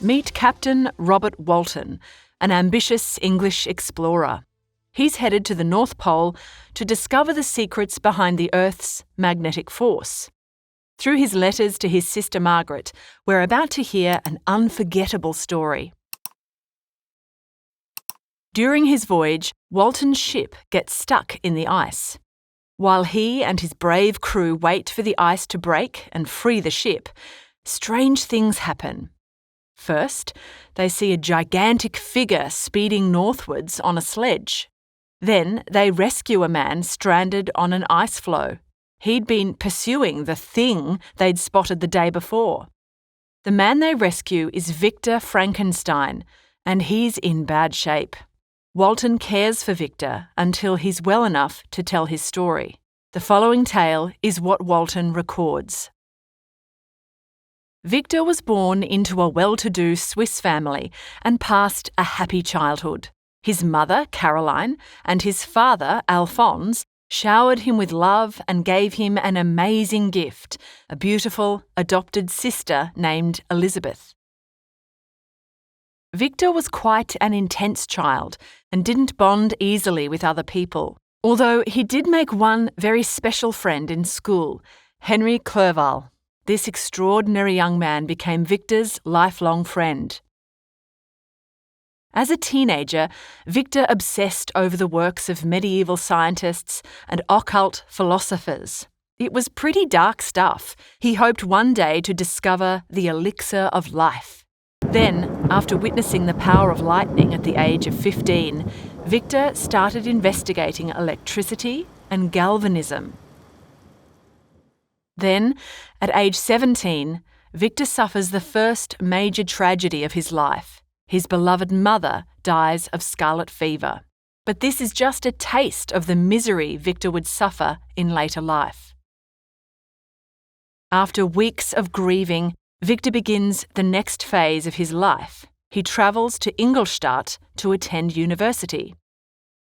Meet Captain Robert Walton, an ambitious English explorer. He's headed to the North Pole to discover the secrets behind the Earth's magnetic force. Through his letters to his sister Margaret, we're about to hear an unforgettable story. During his voyage, Walton's ship gets stuck in the ice. While he and his brave crew wait for the ice to break and free the ship, strange things happen. First, they see a gigantic figure speeding northwards on a sledge. Then they rescue a man stranded on an ice floe. He'd been pursuing the thing they'd spotted the day before. The man they rescue is Victor Frankenstein, and he's in bad shape. Walton cares for Victor until he's well enough to tell his story. The following tale is what Walton records. Victor was born into a well-to-do Swiss family and passed a happy childhood. His mother, Caroline, and his father, Alphonse, showered him with love and gave him an amazing gift, a beautiful adopted sister named Elizabeth. Victor was quite an intense child and didn't bond easily with other people, although he did make one very special friend in school, Henry Clerval. This extraordinary young man became Victor's lifelong friend. As a teenager, Victor obsessed over the works of medieval scientists and occult philosophers. It was pretty dark stuff. He hoped one day to discover the elixir of life. Then, after witnessing the power of lightning at the age of 15, Victor started investigating electricity and galvanism. Then, at age 17, Victor suffers the first major tragedy of his life. His beloved mother dies of scarlet fever. But this is just a taste of the misery Victor would suffer in later life. After weeks of grieving, Victor begins the next phase of his life. He travels to Ingolstadt to attend university.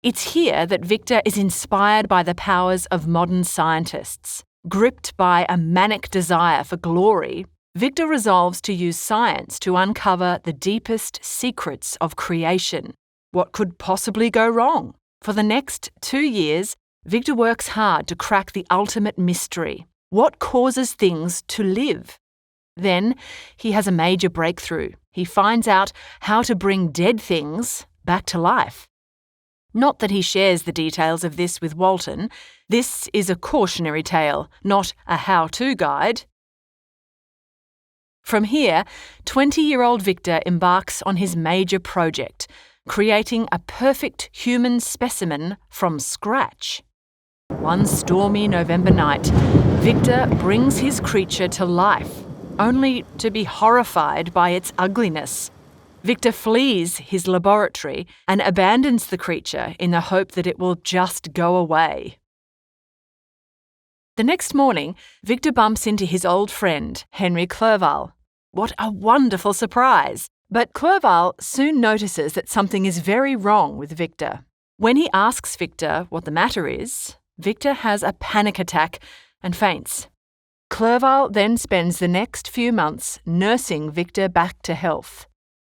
It's here that Victor is inspired by the powers of modern scientists. Gripped by a manic desire for glory, Victor resolves to use science to uncover the deepest secrets of creation. What could possibly go wrong? For the next 2 years, Victor works hard to crack the ultimate mystery. What causes things to live? Then he has a major breakthrough. He finds out how to bring dead things back to life. Not that he shares the details of this with Walton. This is a cautionary tale, not a how-to guide. From here, 20-year-old Victor embarks on his major project, creating a perfect human specimen from scratch. One stormy November night, Victor brings his creature to life, only to be horrified by its ugliness. Victor flees his laboratory and abandons the creature in the hope that it will just go away. The next morning, Victor bumps into his old friend, Henry Clerval. What a wonderful surprise! But Clerval soon notices that something is very wrong with Victor. When he asks Victor what the matter is, Victor has a panic attack and faints. Clerval then spends the next few months nursing Victor back to health.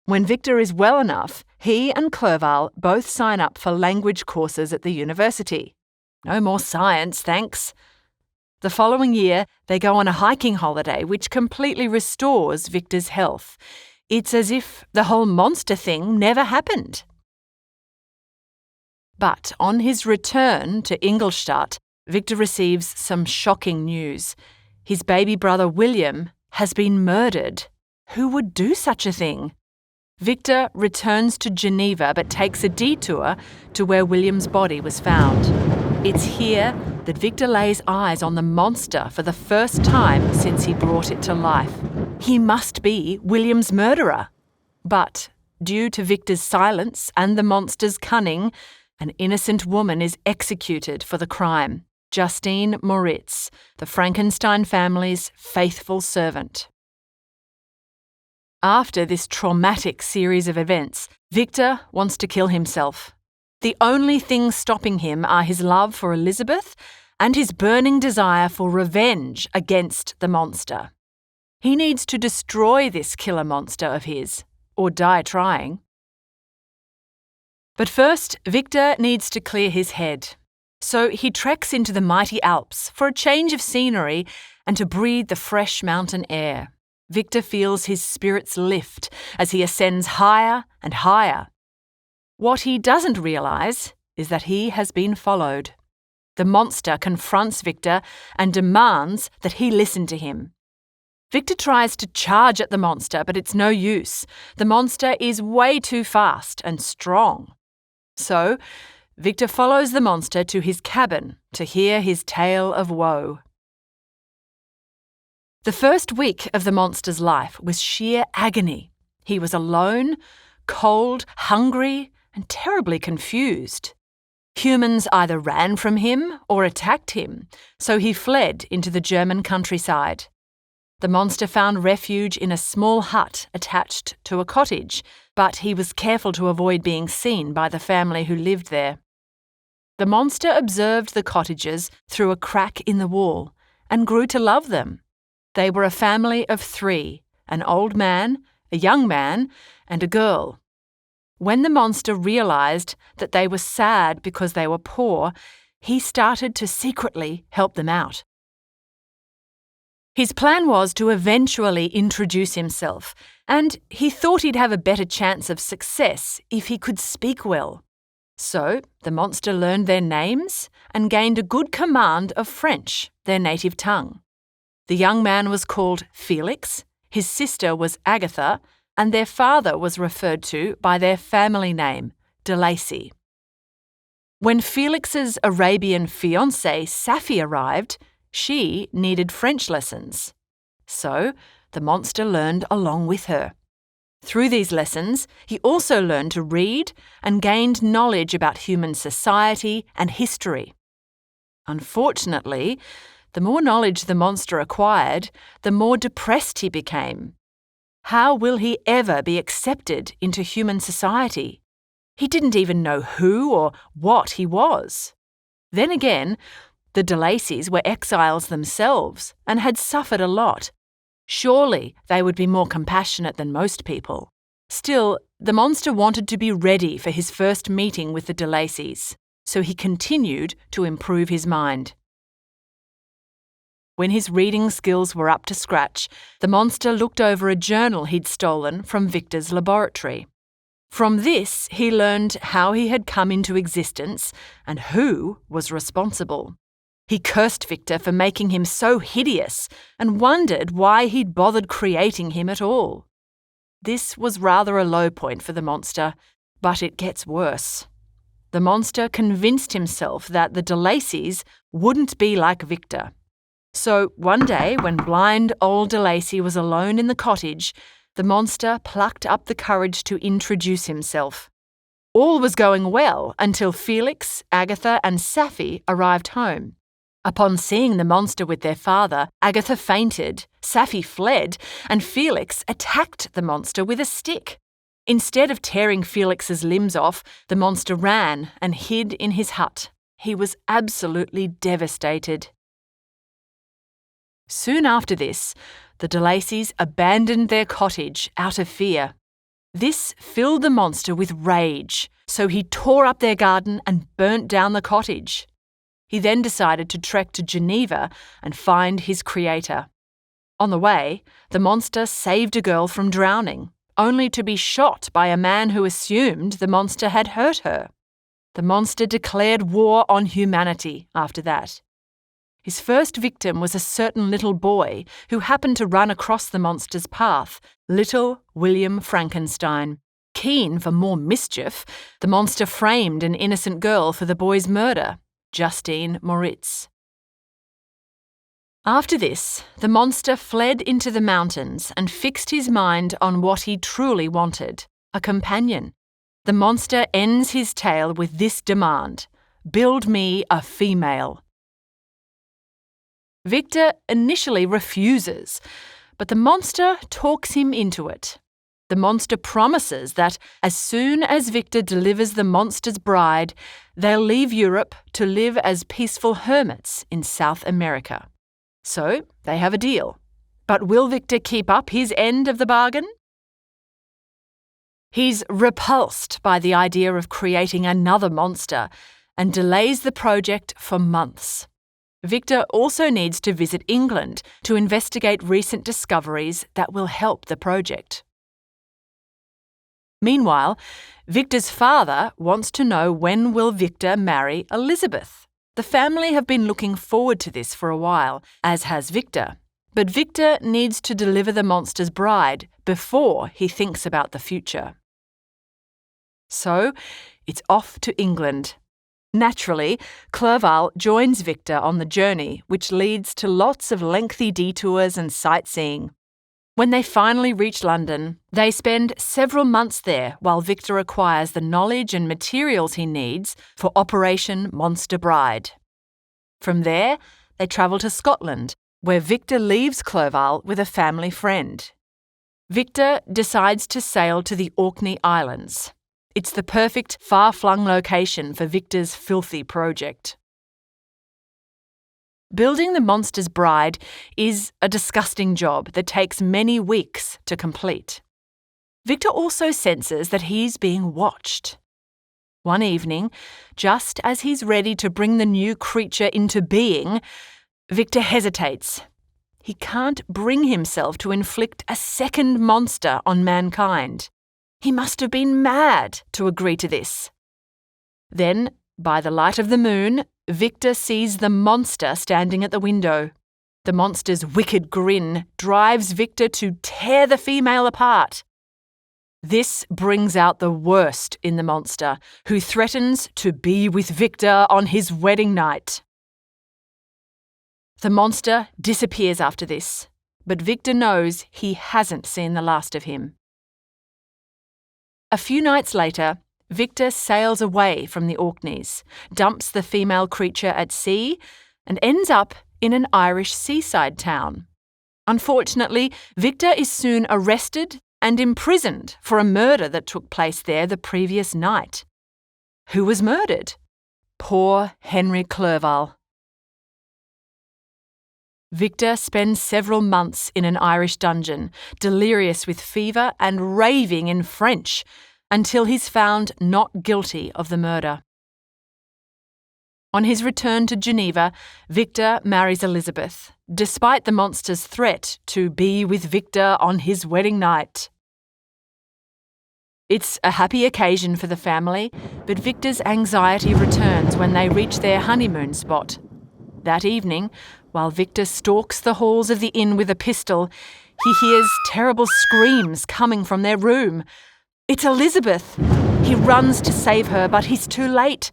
When Victor is well enough, he and Clerval both sign up for language courses at the university. No more science, thanks. The following year, they go on a hiking holiday which completely restores Victor's health. It's as if the whole monster thing never happened. But on his return to Ingolstadt, Victor receives some shocking news. His baby brother William has been murdered. Who would do such a thing? Victor returns to Geneva but takes a detour to where William's body was found. It's here that Victor lays eyes on the monster for the first time since he brought it to life. He must be William's murderer. But due to Victor's silence and the monster's cunning, an innocent woman is executed for the crime. Justine Moritz, the Frankenstein family's faithful servant. After this traumatic series of events, Victor wants to kill himself. The only things stopping him are his love for Elizabeth and his burning desire for revenge against the monster. He needs to destroy this killer monster of his, or die trying. But first, Victor needs to clear his head. So he treks into the mighty Alps for a change of scenery and to breathe the fresh mountain air. Victor feels his spirits lift as he ascends higher and higher. What he doesn't realise is that he has been followed. The monster confronts Victor and demands that he listen to him. Victor tries to charge at the monster, but it's no use. The monster is way too fast and strong. So, Victor follows the monster to his cabin to hear his tale of woe. The first week of the monster's life was sheer agony. He was alone, cold, hungry, and terribly confused. Humans either ran from him or attacked him, so he fled into the German countryside. The monster found refuge in a small hut attached to a cottage, but he was careful to avoid being seen by the family who lived there. The monster observed the cottages through a crack in the wall and grew to love them. They were a family of 3, an old man, a young man, and a girl. When the monster realised that they were sad because they were poor, he started to secretly help them out. His plan was to eventually introduce himself, and he thought he'd have a better chance of success if he could speak well. So the monster learned their names and gained a good command of French, their native tongue. The young man was called Felix, his sister was Agatha, and their father was referred to by their family name, de Lacy. When Felix's Arabian fiancée, Safi, arrived, she needed French lessons. So the monster learned along with her. Through these lessons, he also learned to read and gained knowledge about human society and history. Unfortunately, the more knowledge the monster acquired, the more depressed he became. How will he ever be accepted into human society? He didn't even know who or what he was. Then again, the de Lacys were exiles themselves and had suffered a lot. Surely they would be more compassionate than most people. Still, the monster wanted to be ready for his first meeting with the de Lacys, so he continued to improve his mind. When his reading skills were up to scratch, the monster looked over a journal he'd stolen from Victor's laboratory. From this, he learned how he had come into existence and who was responsible. He cursed Victor for making him so hideous and wondered why he'd bothered creating him at all. This was rather a low point for the monster, but it gets worse. The monster convinced himself that the de Lacys wouldn't be like Victor. So one day, when blind old de Lacy was alone in the cottage, the monster plucked up the courage to introduce himself. All was going well until Felix, Agatha, and Safi arrived home. Upon seeing the monster with their father, Agatha fainted, Safi fled, and Felix attacked the monster with a stick. Instead of tearing Felix's limbs off, the monster ran and hid in his hut. He was absolutely devastated. Soon after this, the de Lacys abandoned their cottage out of fear. This filled the monster with rage, so he tore up their garden and burnt down the cottage. He then decided to trek to Geneva and find his creator. On the way, the monster saved a girl from drowning, only to be shot by a man who assumed the monster had hurt her. The monster declared war on humanity after that. His first victim was a certain little boy who happened to run across the monster's path, little William Frankenstein. Keen for more mischief, the monster framed an innocent girl for the boy's murder, Justine Moritz. After this, the monster fled into the mountains and fixed his mind on what he truly wanted, a companion. The monster ends his tale with this demand: "Build me a female." Victor initially refuses, but the monster talks him into it. The monster promises that as soon as Victor delivers the monster's bride, they'll leave Europe to live as peaceful hermits in South America. So they have a deal. But will Victor keep up his end of the bargain? He's repulsed by the idea of creating another monster and delays the project for months. Victor also needs to visit England to investigate recent discoveries that will help the project. Meanwhile, Victor's father wants to know when will Victor marry Elizabeth. The family have been looking forward to this for a while, as has Victor. But Victor needs to deliver the monster's bride before he thinks about the future. So, it's off to England. Naturally, Clerval joins Victor on the journey, which leads to lots of lengthy detours and sightseeing. When they finally reach London, they spend several months there while Victor acquires the knowledge and materials he needs for Operation Monster Bride. From there, they travel to Scotland, where Victor leaves Clerval with a family friend. Victor decides to sail to the Orkney Islands. It's the perfect far-flung location for Victor's filthy project. Building the monster's bride is a disgusting job that takes many weeks to complete. Victor also senses that he's being watched. One evening, just as he's ready to bring the new creature into being, Victor hesitates. He can't bring himself to inflict a second monster on mankind. He must have been mad to agree to this. Then, by the light of the moon, Victor sees the monster standing at the window. The monster's wicked grin drives Victor to tear the female apart. This brings out the worst in the monster, who threatens to be with Victor on his wedding night. The monster disappears after this, but Victor knows he hasn't seen the last of him. A few nights later, Victor sails away from the Orkneys, dumps the female creature at sea, and ends up in an Irish seaside town. Unfortunately, Victor is soon arrested and imprisoned for a murder that took place there the previous night. Who was murdered? Poor Henry Clerval. Victor spends several months in an Irish dungeon, delirious with fever and raving in French, until he's found not guilty of the murder. On his return to Geneva, Victor marries Elizabeth, despite the monster's threat to be with Victor on his wedding night. It's a happy occasion for the family, but Victor's anxiety returns when they reach their honeymoon spot. That evening, while Victor stalks the halls of the inn with a pistol, he hears terrible screams coming from their room. It's Elizabeth! He runs to save her, but he's too late.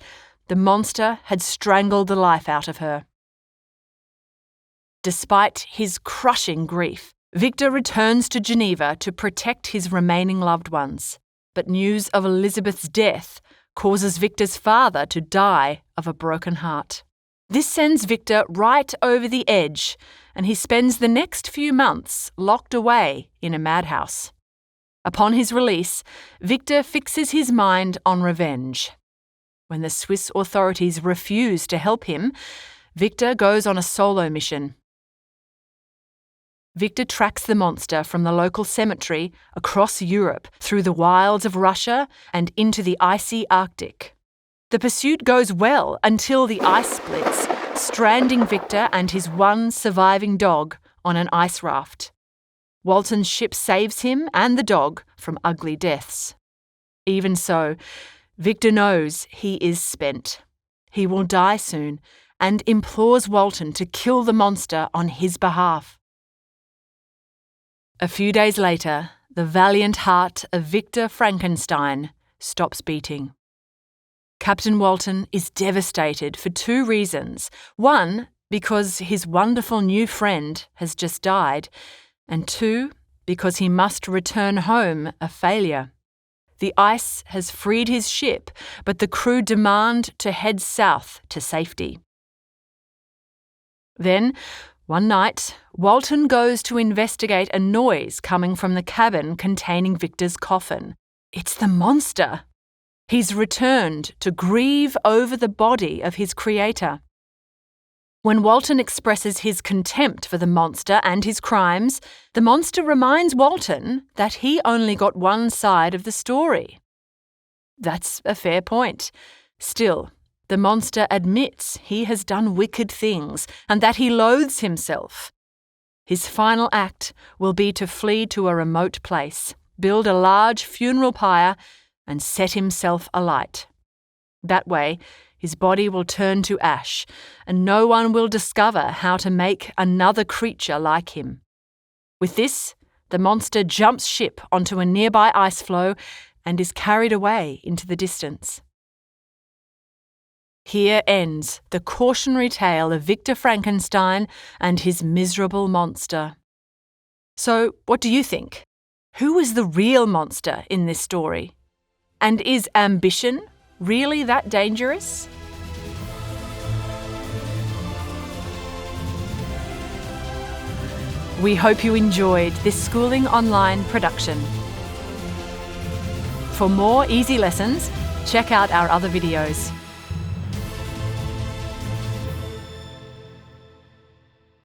The monster had strangled the life out of her. Despite his crushing grief, Victor returns to Geneva to protect his remaining loved ones. But news of Elizabeth's death causes Victor's father to die of a broken heart. This sends Victor right over the edge, and he spends the next few months locked away in a madhouse. Upon his release, Victor fixes his mind on revenge. When the Swiss authorities refuse to help him, Victor goes on a solo mission. Victor tracks the monster from the local cemetery across Europe, through the wilds of Russia and into the icy Arctic. The pursuit goes well until the ice splits, stranding Victor and his one surviving dog on an ice raft. Walton's ship saves him and the dog from ugly deaths. Even so, Victor knows he is spent. He will die soon and implores Walton to kill the monster on his behalf. A few days later, the valiant heart of Victor Frankenstein stops beating. Captain Walton is devastated for two reasons. One, because his wonderful new friend has just died, and two, because he must return home a failure. The ice has freed his ship, but the crew demand to head south to safety. Then, one night, Walton goes to investigate a noise coming from the cabin containing Victor's coffin. It's the monster. He's returned to grieve over the body of his creator. When Walton expresses his contempt for the monster and his crimes, the monster reminds Walton that he only got one side of the story. That's a fair point. Still, the monster admits he has done wicked things and that he loathes himself. His final act will be to flee to a remote place, build a large funeral pyre, and set himself alight. That way, his body will turn to ash, and no one will discover how to make another creature like him. With this, the monster jumps ship onto a nearby ice floe and is carried away into the distance. Here ends the cautionary tale of Victor Frankenstein and his miserable monster. So, what do you think? Who is the real monster in this story? And is ambition really that dangerous? We hope you enjoyed this Schooling Online production. For more easy lessons, check out our other videos.